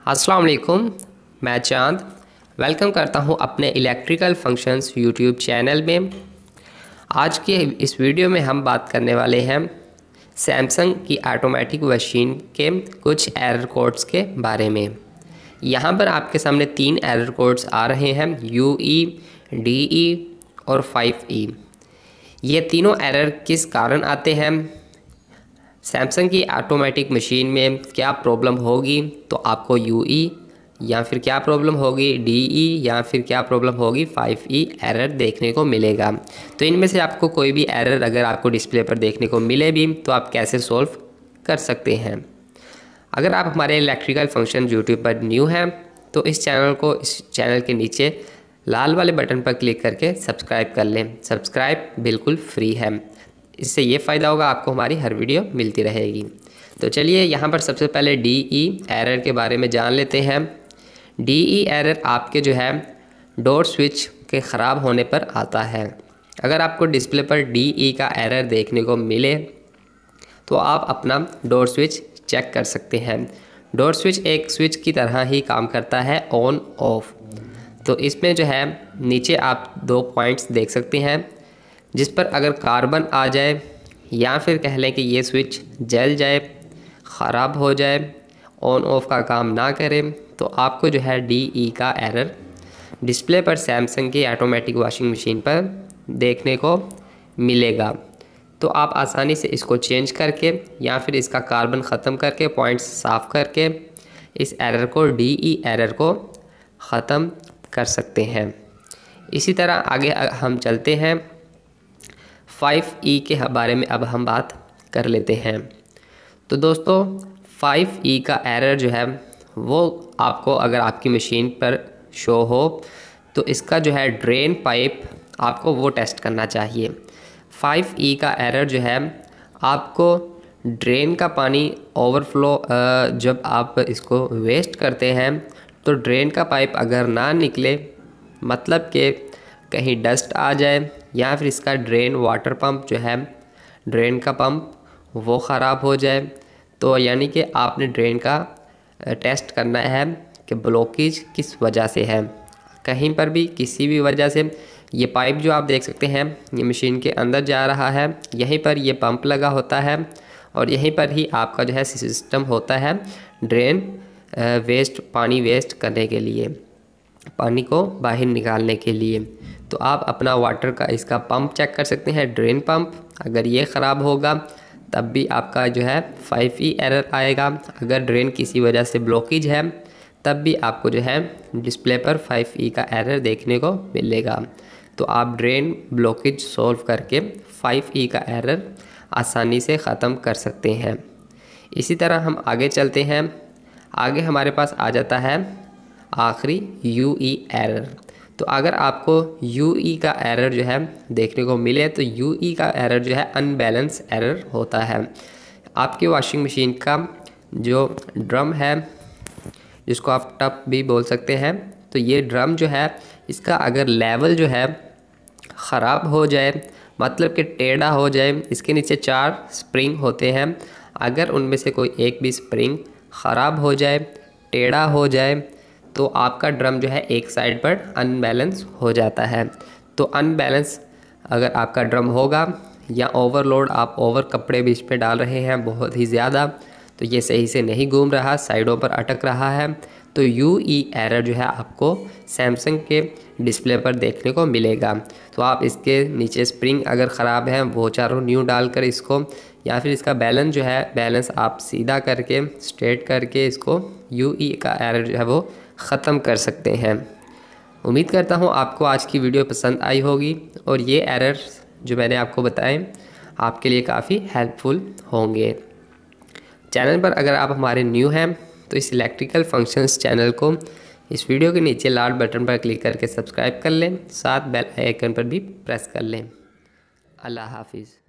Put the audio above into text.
अस्सलाम वालेकुम, मैं चांद वेलकम करता हूं अपने इलेक्ट्रिकल फंक्शंस यूट्यूब चैनल में। आज के इस वीडियो में हम बात करने वाले हैं सैमसंग की ऑटोमेटिक मशीन के कुछ एरर कोड्स के बारे में। यहां पर आपके सामने 3 एरर कोड्स आ रहे हैं, UE, DE और 5E। ये तीनों एरर किस कारण आते हैं, सैमसंग की ऑटोमेटिक मशीन में क्या प्रॉब्लम होगी तो आपको UE या फिर क्या प्रॉब्लम होगी DE या फिर क्या प्रॉब्लम होगी 5E एरर देखने को मिलेगा। तो इनमें से आपको कोई भी एरर अगर आपको डिस्प्ले पर देखने को मिले भी तो आप कैसे सॉल्व कर सकते हैं। अगर आप हमारे इलेक्ट्रिकल फंक्शन यूट्यूब पर न्यू हैं तो इस चैनल के नीचे लाल वाले बटन पर क्लिक करके सब्सक्राइब कर लें। सब्सक्राइब बिल्कुल फ्री है, इससे ये फ़ायदा होगा आपको हमारी हर वीडियो मिलती रहेगी। तो चलिए यहाँ पर सबसे पहले DE एरर के बारे में जान लेते हैं। DE एरर आपके जो है डोर स्विच के ख़राब होने पर आता है। अगर आपको डिस्प्ले पर DE का एरर देखने को मिले तो आप अपना डोर स्विच चेक कर सकते हैं। डोर स्विच एक स्विच की तरह ही काम करता है, ऑन ऑफ। तो इसमें जो है नीचे आप 2 पॉइंट्स देख सकते हैं, जिस पर अगर कार्बन आ जाए या फिर कह लें कि ये स्विच जल जाए, ख़राब हो जाए, ऑन ऑफ का काम ना करे, तो आपको जो है DE का एरर डिस्प्ले पर सैमसंग की ऑटोमेटिक वॉशिंग मशीन पर देखने को मिलेगा। तो आप आसानी से इसको चेंज करके या फिर इसका कार्बन ख़त्म करके, पॉइंट्स साफ़ करके इस एरर को, DE एरर को ख़त्म कर सकते हैं। इसी तरह आगे हम चलते हैं, 5E के बारे में अब हम बात कर लेते हैं। तो दोस्तों 5E का एरर जो है वो आपको अगर आपकी मशीन पर शो हो तो इसका जो है ड्रेन पाइप आपको वो टेस्ट करना चाहिए। 5E का एरर जो है आपको ड्रेन का पानी ओवरफ्लो, जब आप इसको वेस्ट करते हैं तो ड्रेन का पाइप अगर ना निकले, मतलब कि कहीं डस्ट आ जाए या फिर इसका ड्रेन वाटर पंप जो है, ड्रेन का पंप वो ख़राब हो जाए, तो यानी कि आपने ड्रेन का टेस्ट करना है कि ब्लॉकेज किस वजह से है। कहीं पर भी किसी भी वजह से ये पाइप जो आप देख सकते हैं ये मशीन के अंदर जा रहा है, यहीं पर ये पंप लगा होता है और यहीं पर ही आपका जो है सिस्टम होता है ड्रेन पानी वेस्ट करने के लिए, पानी को बाहर निकालने के लिए। तो आप अपना वाटर का इसका पंप चेक कर सकते हैं, ड्रेन पंप। अगर ये ख़राब होगा तब भी आपका जो है 5E एरर आएगा। अगर ड्रेन किसी वजह से ब्लॉकेज है तब भी आपको जो है डिस्प्ले पर 5E का एरर देखने को मिलेगा। तो आप ड्रेन ब्लॉकेज सॉल्व करके 5E का एरर आसानी से ख़त्म कर सकते हैं। इसी तरह हम आगे चलते हैं। आगे हमारे पास आ जाता है आखिरी UE एरर। तो अगर आपको UE का एरर जो है देखने को मिले तो UE का एरर जो है अनबैलेंस एरर होता है। आपकी वॉशिंग मशीन का जो ड्रम है, जिसको आप टप भी बोल सकते हैं, तो ये ड्रम जो है इसका अगर लेवल जो है ख़राब हो जाए, मतलब कि टेढ़ा हो जाए, इसके नीचे 4 स्प्रिंग होते हैं, अगर उनमें से कोई एक भी स्प्रिंग ख़राब हो जाए, टेढ़ा हो जाए, तो आपका ड्रम जो है एक साइड पर अनबैलेंस हो जाता है। तो अनबैलेंस अगर आपका ड्रम होगा या ओवरलोड, आप ओवर कपड़े बीच पे डाल रहे हैं बहुत ही ज़्यादा, तो ये सही से नहीं घूम रहा, साइडों पर अटक रहा है, तो UE एरर जो है आपको सैमसंग के डिस्प्ले पर देखने को मिलेगा। तो आप इसके नीचे स्प्रिंग अगर ख़राब है वो चारों न्यू डालकर इसको, या फिर इसका बैलेंस जो है, बैलेंस आप सीधा करके स्ट्रेट करके इसको UE का एरर जो है वो ख़त्म कर सकते हैं। उम्मीद करता हूँ आपको आज की वीडियो पसंद आई होगी और ये एरर जो मैंने आपको बताए आपके लिए काफ़ी हेल्पफुल होंगे। चैनल पर अगर आप हमारे न्यू हैं तो इस इलेक्ट्रिकल फंक्शंस चैनल को इस वीडियो के नीचे लाल बटन पर क्लिक करके सब्सक्राइब कर लें, साथ बेल आइकन पर भी प्रेस कर लें। अल्लाह हाफिज़।